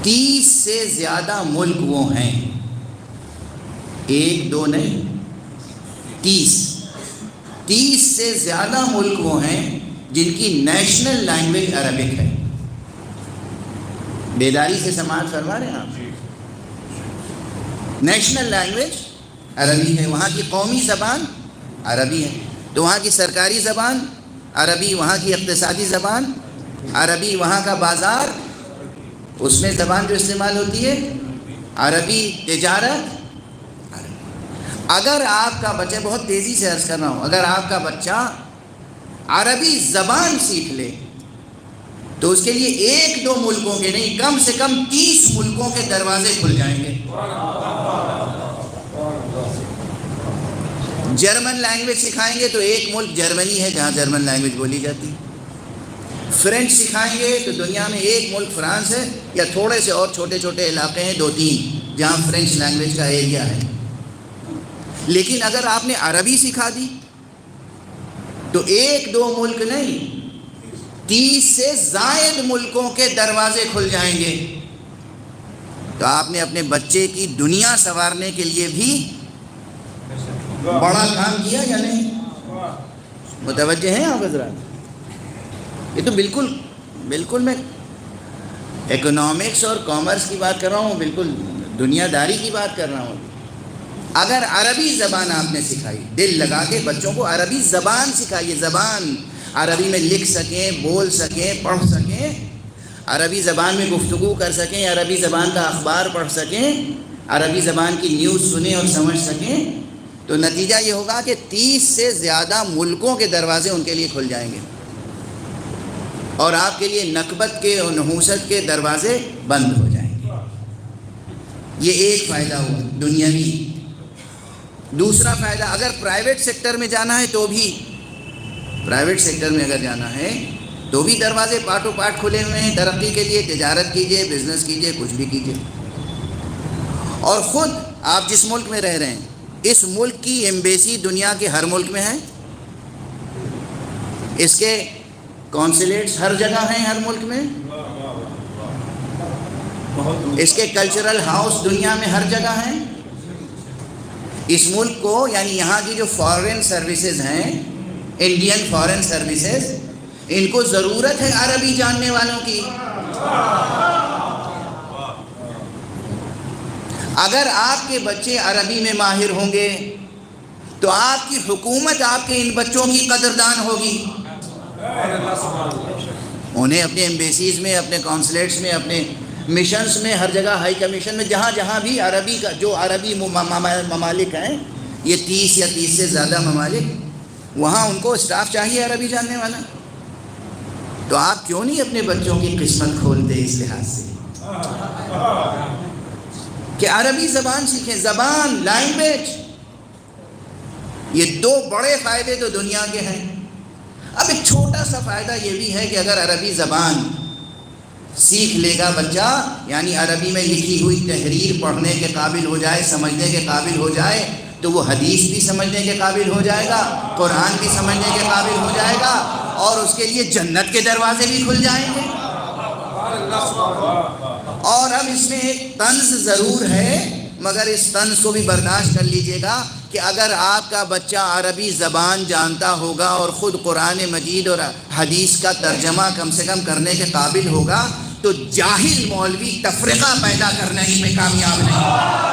30 سے زیادہ ملک وہ ہیں، ایک دو نہیں، 30 سے زیادہ ملک وہ ہیں جن کی نیشنل لینگویج عربک ہے۔ بیداری سے سماعت فرما رہے ہیں آپ؟ نیشنل لینگویج عربی ہے، وہاں کی قومی زبان عربی ہے، تو وہاں کی سرکاری زبان عربی، وہاں کی اقتصادی زبان عربی، وہاں کا بازار اس میں زبان جو استعمال ہوتی ہے عربی، تجارت عربی۔ اگر آپ کا بچہ، بہت تیزی سے عرض کر رہا ہوں، اگر آپ کا بچہ عربی زبان سیکھ لے تو اس کے لیے ایک دو ملکوں کے نہیں، کم سے کم 30 ملکوں کے دروازے کھل جائیں گے۔ جرمن لینگویج سکھائیں گے تو ایک ملک جرمنی ہے جہاں جرمن لینگویج بولی جاتی ہے۔ فرینچ سکھائیں گے تو دنیا میں ایک ملک فرانس ہے، یا تھوڑے سے اور چھوٹے چھوٹے علاقے ہیں 2-3 جہاں فرینچ لینگویج کا ایریا ہے۔ لیکن اگر آپ نے عربی سکھا دی تو ایک دو ملک نہیں، 30 سے زائد ملکوں کے دروازے کھل جائیں گے۔ تو آپ نے اپنے بچے کی دنیا سنوارنے کے لیے بھی بڑا کام کیا یا نہیں؟ متوجہ ہیں آپ حضرات؟ یہ تو بالکل میں اکنامکس اور کامرس کی بات کر رہا ہوں، بالکل دنیا داری کی بات کر رہا ہوں۔ اگر عربی زبان آپ نے سکھائی، دل لگا کے بچوں کو عربی زبان سکھائیے، زبان عربی میں لکھ سکیں، بول سکیں، پڑھ سکیں، عربی زبان میں گفتگو کر سکیں، عربی زبان کا اخبار پڑھ سکیں، عربی زبان کی نیوز سنیں اور سمجھ سکیں، تو نتیجہ یہ ہوگا کہ 30 سے زیادہ ملکوں کے دروازے ان کے لیے کھل جائیں گے، اور آپ کے لیے نکبت کے اور نحوست کے دروازے بند ہو جائیں گے۔ یہ ایک فائدہ ہوا دنیاوی۔ دوسرا فائدہ، اگر پرائیویٹ سیکٹر میں جانا ہے تو بھی، پرائیویٹ سیکٹر میں اگر جانا ہے تو بھی دروازے پاٹوں پاٹ کھلے ہوئے ہیں ترقی کے لیے، تجارت کیجئے، بزنس کیجئے، کچھ بھی کیجئے۔ اور خود آپ جس ملک میں رہ رہے ہیں، اس ملک کی ایمبیسی دنیا کے ہر ملک میں ہے، اس کے کونسلیٹس ہر جگہ ہیں ہر ملک میں، اس کے کلچرل ہاؤس دنیا میں ہر جگہ ہیں۔ اس ملک کو، یعنی یہاں کی جو فارن سروسز ہیں، انڈین فارن سروسز، ان کو ضرورت ہے عربی جاننے والوں کی۔ اگر آپ کے بچے عربی میں ماہر ہوں گے تو آپ کی حکومت آپ کے ان بچوں کی قدردان ہوگی۔ انہیں اپنے ایمبیسیز میں، اپنے کونسلیٹس میں، اپنے مشنز میں، ہر جگہ ہائی کمیشن میں، جہاں جہاں بھی عربی کا، جو عربی ممالک ہیں، یہ 30 یا 30 سے زیادہ ممالک، وہاں ان کو اسٹاف چاہیے عربی جاننے والا۔ تو آپ کیوں نہیں اپنے بچوں کی قسمت کھولتے اس لحاظ سے کہ عربی زبان سیکھیں، زبان، لینگویج۔ یہ دو بڑے فائدے تو دنیا کے ہیں۔ اب ایک چھوٹا سا فائدہ یہ بھی ہے کہ اگر عربی زبان سیکھ لے گا بچہ، یعنی عربی میں لکھی ہوئی تحریر پڑھنے کے قابل ہو جائے، سمجھنے کے قابل ہو جائے، تو وہ حدیث بھی سمجھنے کے قابل ہو جائے گا، قرآن بھی سمجھنے کے قابل ہو جائے گا، اور اس کے لیے جنت کے دروازے بھی کھل جائیں گے۔ اور اب اس میں ایک طنز ضرور ہے، مگر اس طنز کو بھی برداشت کر لیجئے گا کہ اگر آپ کا بچہ عربی زبان جانتا ہوگا اور خود قرآن مجید اور حدیث کا ترجمہ کم سے کم کرنے کے قابل ہوگا، تو جاہل مولوی تفرقہ پیدا کرنے ہی میں کامیاب نہیں۔